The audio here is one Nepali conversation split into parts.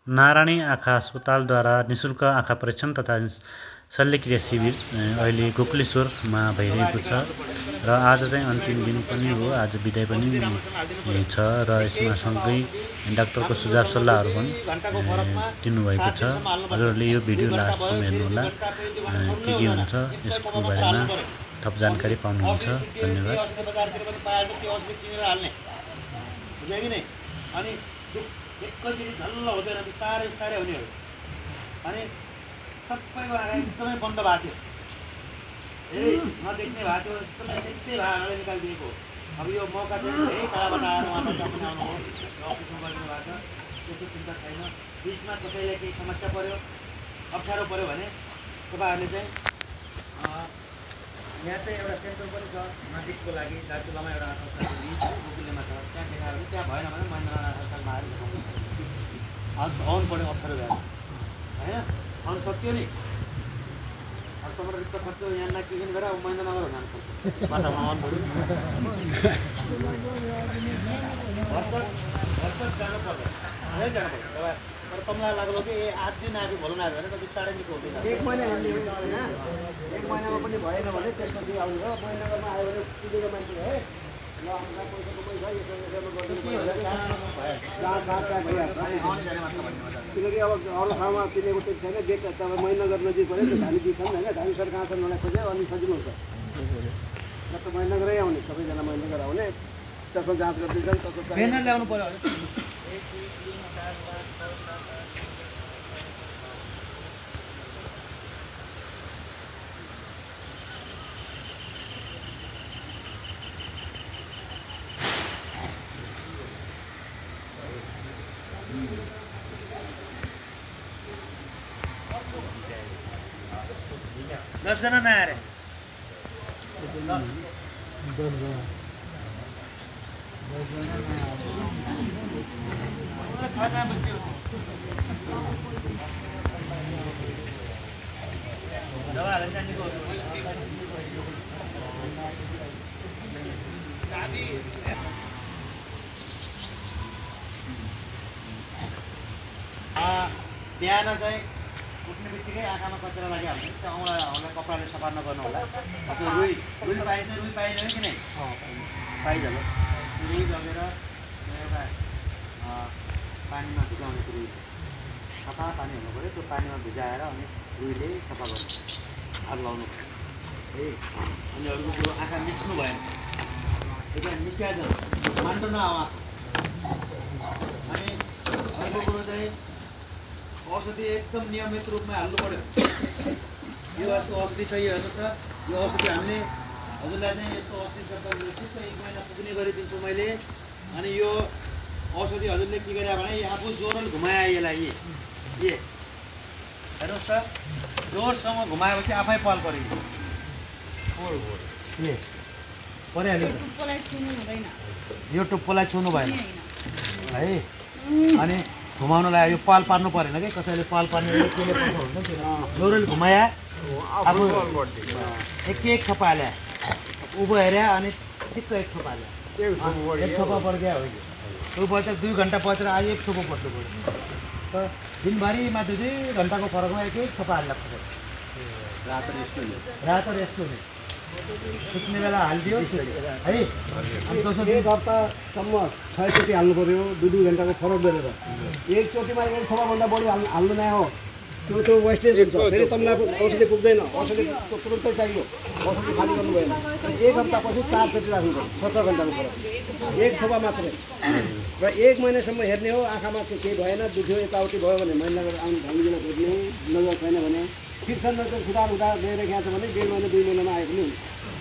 नारायणी आँखा अस्पतालद्वारा निःशुल्क आँखा परीक्षण तथा शल्यक्रिया शिविर अहिले गोकुलेश्वरमा भइरहेको छ र आज चाहिँ अन्तिम दिन पनि हो। आज बिदाई पनि छ र यसमा सँगै डाक्टरको सुझाव सल्लाहहरू पनि दिनुभएको छ। हजुरहरूले यो भिडियो लास्टसम्म हेर्नुहोला, के हुन्छ यसको बारेमा थप जानकारी पाउनुहुन्छ। धन्यवाद। एकैचोटि झल्ल हुँदैन, बिस्तारै बिस्तारै हुने हो। अनि सबैको आँखा एकदमै बन्द भएको थियो, धेरै नदेख्ने भएको थियो, एकदमै त्यस्तै भागले निकालिदिएको। अब यो मौका चाहिँ धेरै टाढाबाट आएर उहाँले पनि आउनुभयो, अफिसमा गरिदिनु भएको छ। त्यस्तो चिन्ता छैन। बिचमा कसैलाई केही समस्या पऱ्यो, अप्ठ्यारो पऱ्यो भने तपाईँहरूले चाहिँ यहाँ चाहिँ एउटा सेन्टर पनि छ नजिकको लागि, दार्चुलामा एउटा गोकुलेमा छ, त्यहाँ देखाएर त्यहाँ भएन भने महेन्द्र अस्पतालमा आएर देखाउनु आउनु पऱ्यो, अप्ठ्यारो भएर होइन आउनु सक्यो नि। अब तपाईँलाई रिक्त खर्च यहाँ नकिन गरेर अब महेन्द्रनगर जानुपर्छ, बाटामा आउनु पऱ्यो। भर्सक जानु पर्दैन, धेरै जानु पर्छ तपाईँ। तर तपाईँलाई लाग्यो कि आज चाहिँ नआएको भोलि नआयो भने त बिस्तारै निको हुँदैन। एक महिना होइन, एक महिनामा पनि भएन भने त्यसपछि आउनु हो। महेन्द्रनगरमा आयो भने पुगेको मान्छे है ल हामीलाई पैसाको पैसा किनकि अब अरू ठाउँमा चिनेको त्यति छैन। गेट तपाईँ महेन्द्रनगर नजिक पऱ्यो नि, धामी दिन्छन् होइन, धामी सर कहाँ छ मलाई खोज्यो अनि सजिलो हुन्छ। जस्तो महेन्द्रनगरै आउने, सबैजना महेन्द्रनगर आउने, चक्कर जाँच गरिदिन्छन्। ट्रेनर ल्याउनु पऱ्यो। दसजना नआएर बिहान चाहिँ उठ्ने बित्तिकै आँखामा कचरा लागिहाल्छ। त्यो औँलाई कपडाले सफा नगर्नु होला। रुई रुई पाइन्छ, रुई पाइँदैन कि नै पाइहाल्यो। रुई लगेर एउटा पानीमा भिजाउने, रुई सफा पानी हुनु पऱ्यो। त्यो पानीमा भिजाएर अनि रुईले सफा गर्नु, हात लाउनु है। अनि अरूको कुरो आँखा मिच्नु भएन, एकदम मिच्या जान्छ, मान्दैन आँखा। अनि अर्को कुरो चाहिँ औषधि एकदम नियमित रूपमा हाल्नु पऱ्यो। यो यस्तो औषधि छ, यो हेर्नुहोस् त, यो औषधि हामीले हजुरलाई चाहिँ यस्तो औषधि ठिक 1 महिना पुग्ने गरिदिन्छु मैले। अनि यो औषधि हजुरले के गरे भने आफू जोरल घुमाए, यसलाई ए हेर्नुहोस् त, जोरसँग घुमाएपछि आफै पाल पऱ्यो। ए परिहाल्यो, यो टुप्पोलाई छुनु भएन है। अनि घुमाउनलाई यो पाल पार्नु परेन कि, कसैले पाल पार्ने केले पर्छ हुन्छ नि। जोरले घुमाया आफू एक थोपा हाल्या, उँभो हेऱ्या अनि ठिक्क एक थोपा हाल्या, एक थोपा पड्क्या हो कि ऊ पछि 2 घन्टा पछाडि आज एक थोपा पर्छ पऱ्यो। तर दिनभरिमा 2 घन्टाको फरकमा एक थोपा हाल्ला पर्छ। रातो यस्तो नि सुत्ने बेला हालिदियो है। अनि दोस्रो 1 हप्तासम्म 6 चोटि हाल्नु पऱ्यो, 2 घन्टाको फरक गरेर। एकचोटिमा 1 थोपाभन्दा बढी हाल्नु नै हो, त्यो वेस्टेज हुन्छ। फेरि तपाईँलाई औषधि पुग्दैन, औषधि तुरुन्तै चाहियो, औषधि खाली गर्नु भएन। 1 हप्तापछि 4 चोटि राख्नु पऱ्यो, 17 घन्टाको फरक, 1 थोपा मात्रै। र 1 महिनासम्म हेर्ने हो। आँखामा केही भएन, दुख्यो, यताउति भयो भने महेन्द्रनगर आउनु धामीलाई भेट्ने हो। नजर छैन भने ठिक छ, नजर सुधार हुँदा गएर गएको छ भने 1.5 महिना 2 महिनामा आए पनि हुन्छ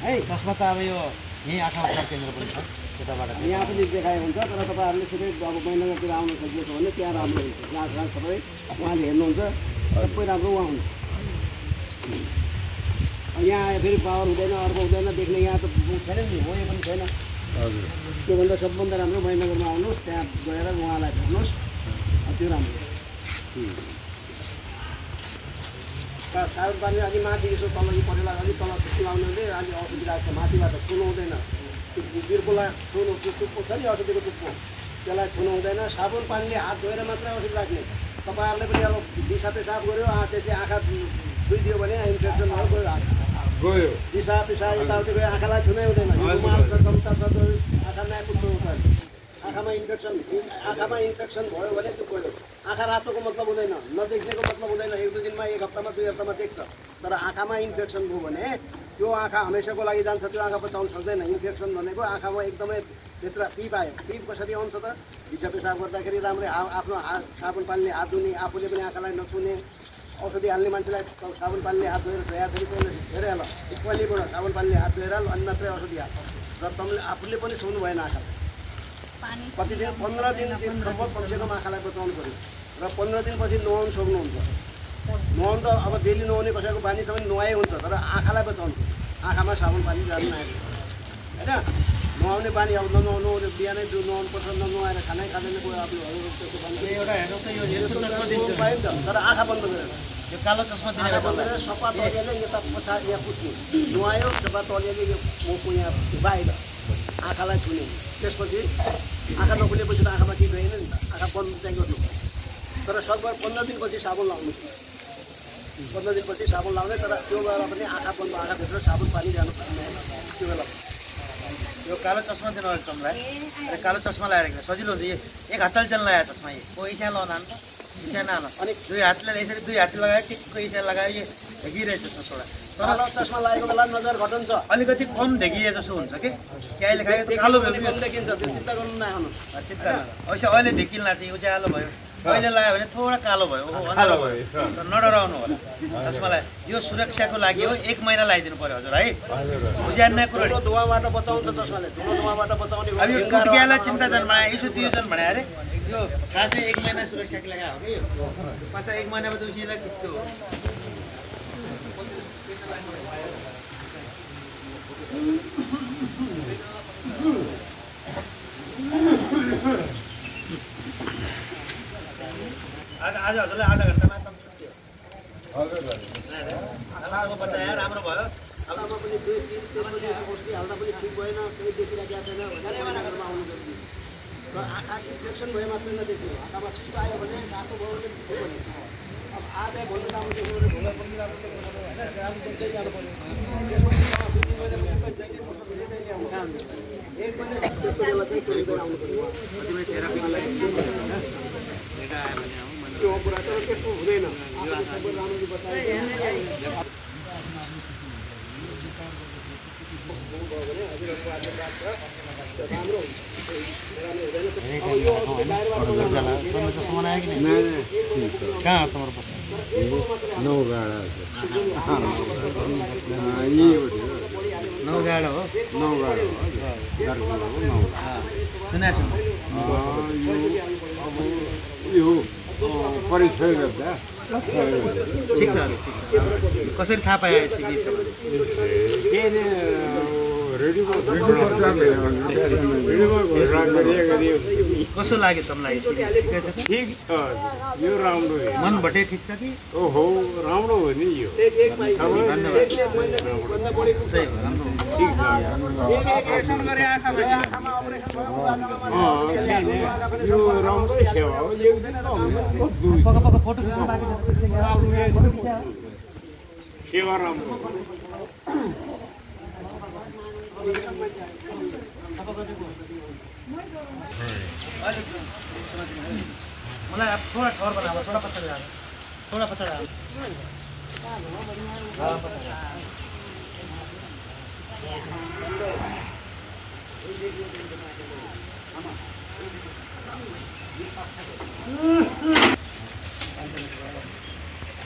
है। त्यसमा त अब यो यहीँ आँखा उपचार केन्द्र पनि छ, त्यताबाट यहाँ पनि देखाएको हुन्छ। तर तपाईँहरूले सिधै अब महेन्द्रनगरतिर आउनु खोजिएको छ भने त्यहाँ राम्रो हुन्छ। जहाँ सबै उहाँले हेर्नुहुन्छ, सबै राम्रो उहाँ हुनु। यहाँ आयो फेरि पावर हुँदैन, अर्को हुँदैन देख्ने, यहाँ त छैन नि, हो यो पनि छैन। हजुर, त्योभन्दा सबभन्दा राम्रो महेन्द्रनगरमा आउनुहोस्, त्यहाँ गएर उहाँलाई भेट्नुहोस्, त्यो राम्रो। कारण पानी अलि माथि यसो तल परेला, अलिक तल लाउनुले अलि औषधि राख्छ, माथिबाट छुनु हुँदैन। त्यो बिर्कोलाई छुनु, त्यो टुप्पो छ नि औषधिको टुप्पो, त्यसलाई छुनु हुँदैन। साबुन पानीले हात धोएर मात्रै औषधि राख्ने। तपाईँहरूले पनि अब दिसा पेसाब गऱ्यो त्यसले आँखा छुइदियो भने इन्फेक्सन भयो गयो दिसा पेसाब यताउति गयो आँखालाई छुनै हुँदैन। रुमाल छ गम्छा छ आँखा नकुट्नु हुँदैन। आँखामा इन्फेक्सन भयो भने त्यो गयो। आँखा रातोको मतलब हुँदैन, नदेख्नेको मतलब हुँदैन। 1-2 दिनमा 1 हप्तामा 2 हप्तामा देख्छ। तर आँखामा इन्फेक्सन भयो भने त्यो आँखा हमेसाको लागि जान्छ। त्यो आँखा बचाउन सक्दैन। इन्फेक्सन भनेको आँखामा एकदमै भित्र पिप आयो। पिप कसरी आउँछ त? दिसा पेसाब गर्दाखेरि राम्रै आफ्नो हात साबुन पानीले हात धुने, आफूले पनि आँखालाई नछुने, औषधि हाल्ने मान्छेलाई साबुन पानीले हात धोएर धोयाखेरि चाहिँ धेरै हाल पहिलेबाट साबुन पानीले हात धोएर अनि मात्रै औषधि हाल। र तपाईँले आफूले पनि छुनु भएन आँखालाई। कति दिन 15 दिनसम्म कमसेकम आँखालाई बचाउनु पऱ्यो। र 15 दिनपछि नुहाउनु सक्नुहुन्छ। नुहाउनु त अब डेली नुहाउने कसैको बानी छ भने नुहाइ हुन्छ। तर आँखालाई बचाउनु आँखामा साबुन पानी जानु नआएको होइन। नुहाउने बानी अब ननुहाउनु बिहानै नुहाउनुपर्छ। ननुहाएर खानै खाँदैन कोही अब पायो नि त। तर आँखा बन्द गरेर यो कालो चस्मा दिने आँखा बन्द गरेर सफा तलियाले यता पछाडि यहाँ पुज्ने नुहायो। सफा तलियाले यो मुखको यहाँ बाहिर आँखालाई छुने। त्यसपछि आँखा नखुलेपछि त आँखामा केही भएन नि त। आँखा बन्द चाहिँ गर्नु। तर सकभर 15 दिनपछि साबुन लाउनु। 15 दिनपछि साबुन लाउने। तर त्यो बेला पनि आँखा बन्द आँखाभित्र साबुन पानी जानु पर्दैन त्यो बेला। यो कालो चस्मा दिनु चम्लाई कालो चस्मा लगाएर सजिलो हुन्छ। एक हातले चल्न लगायो चस्मा कोही इसा लाउन हान्छ इसा नहाल्नु। अनि दुई हातले यसरी दुई हातले लगायो टिक्को इसा लगायो देखिरहेछ जस्तो एउटा। कालो चस्मा लागेको बेला नजर घटन्छ। अलिकति कम देखिए जस्तो हुन्छ कि अहिले खायो कालो कम देखिन्छ। त्यो चिन्ता गर्नु नआउनु। चिन्ता ऐसा अहिले देखिन्न थियो उज्यालो भयो। अहिले लगायो भने थोडा कालो भयो अँध्यारो भयो। नडराउनु होला चस्मालाई। यो सुरक्षाको लागि हो। 1 महिना लगाइदिनु पर्यो हजुर है। बुझ्यान्ने कुरो धुवाबाट बचाउँछ चस्माले। धुवाबाट बचाउने अब यो कुटकियालाई चिन्ता जन बनाए यसो 2 जन भने अरे यो खासै 1 महिना सुरक्षाको लागि हो कि यो पाछा 1 महिनापछि उसैलाई किट्टो हो। आज हजुरलाई आधा घन्टामा एकदम छुट्टी हो। हजुर बच्चा राम्रो भयो। आँखामा पनि 2-3 औषधि हाल्दा पनि ठिक भएन। केही देखिरहेको छैन भने घरमा आउनु जरुरी। र आँखा इन्फेक्सन भए मात्रै नदेख्नु। आँखामा छिटो आयो भने रातो भयो भने ठिक भयो। अब आधा भन्नु राम्रो देख्यो भने भोलि पनि राम्रो देख्नु पर्यो होइन। राम्रो देख्दै जानु पर्यो। एक महिना त्यस्तो बेला चाहिँ क्लिनिकमा आउनु पर्यो। थेरापीको लागि त्यो कुरा तर त्यस्तो हुँदैन। आफूले राम्ररी बतायो भने हजुरहरूको आशीर्वाद छ राम्रो हुन्छ। कहाँ तुम्हारे पास नौगाडा हो सुनेको छु परिचय गर्दा ठिक छ कसरी थाहा पाए कसो लाग्यो तपाईँलाई ठिकै छ ठिक छ यो राम्रो मनबाटै ठिक छ कि ओहो राम्रो हो नि यो यो राम्रै सेवा हो। फोटो खिच्नु बाँकी छ सेवा राम्रो मलाई अब थोड़ा ठहर बना थोड़ा पछाडि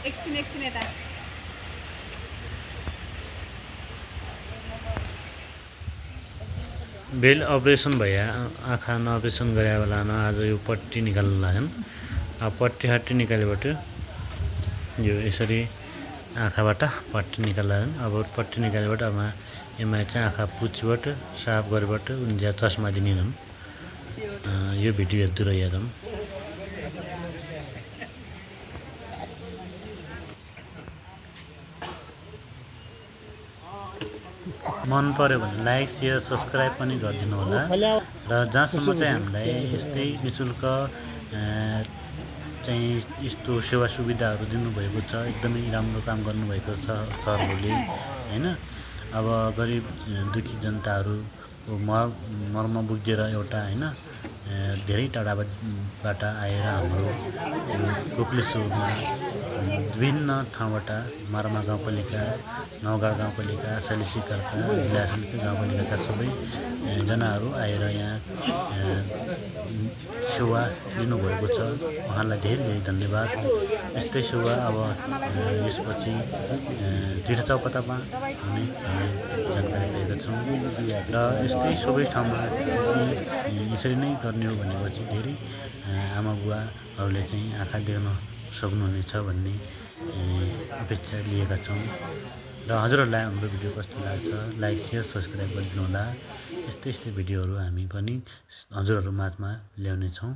एकछिन यता बेल अपरेसन भया आँखा न अपरेसन गरे बेला न आज यो पट्टी निकाल्नु लाग्यो। अब पट्टी हट्टी निकालेबाट यो यसरी आँखाबाट पट्टी निकाल्दा अब पट्टी निकालेबाट अब यसमा चाहिँ आँखा पुछबाट साफ गरेबाट उनी चस्मा दिने यो भिडियो हेर्दु रह्यो मन पर्यो भने लाइक शेयर सब्सक्राइब पनि गरिदिनु होला। र जहाँसम्म चाहिँ हामीलाई यस्तै निःशुल्क चाहिँ यस्तो सेवा सुविधाहरू दिनुभएको छ, एकदमै राम्रो काम गर्नुभएको छ सरहरूले हैन। अब गरिब दुखी जनताहरूको मर्म बुझेर एउटा हैन धेरै टाढाबाट आएर हाम्रो गोकुलेश्वरमा विभिन्न ठाउँबाट मार्मा गाउँपालिका, नौगाड गाउँपालिका, शैलशिखरका, विलासनका गाउँपालिकाका सबैजनाहरू आएर यहाँ सेवा लिनुभएको छ। उहाँलाई धेरै धेरै धन्यवाद। यस्तै सेवा अब यसपछि जिठा चौपतामा हुने जानकारी पाएका छौँ र यस्तै सबै ठाउँमा यसरी नै गर्ने हो भनेपछि धेरै आमा बुवाहरूले चाहिँ आँखा देख्न सक्नुहुनेछ भन्ने अपेक्षा लिएका छौँ। र हजुरहरूलाई हाम्रो भिडियो कस्तो लाग्छ लाइक शेयर सब्सक्राइब गरिदिनु होला। यस्तै भिडियोहरू हामी पनि हजुरहरू माझमा ल्याउनेछौँ।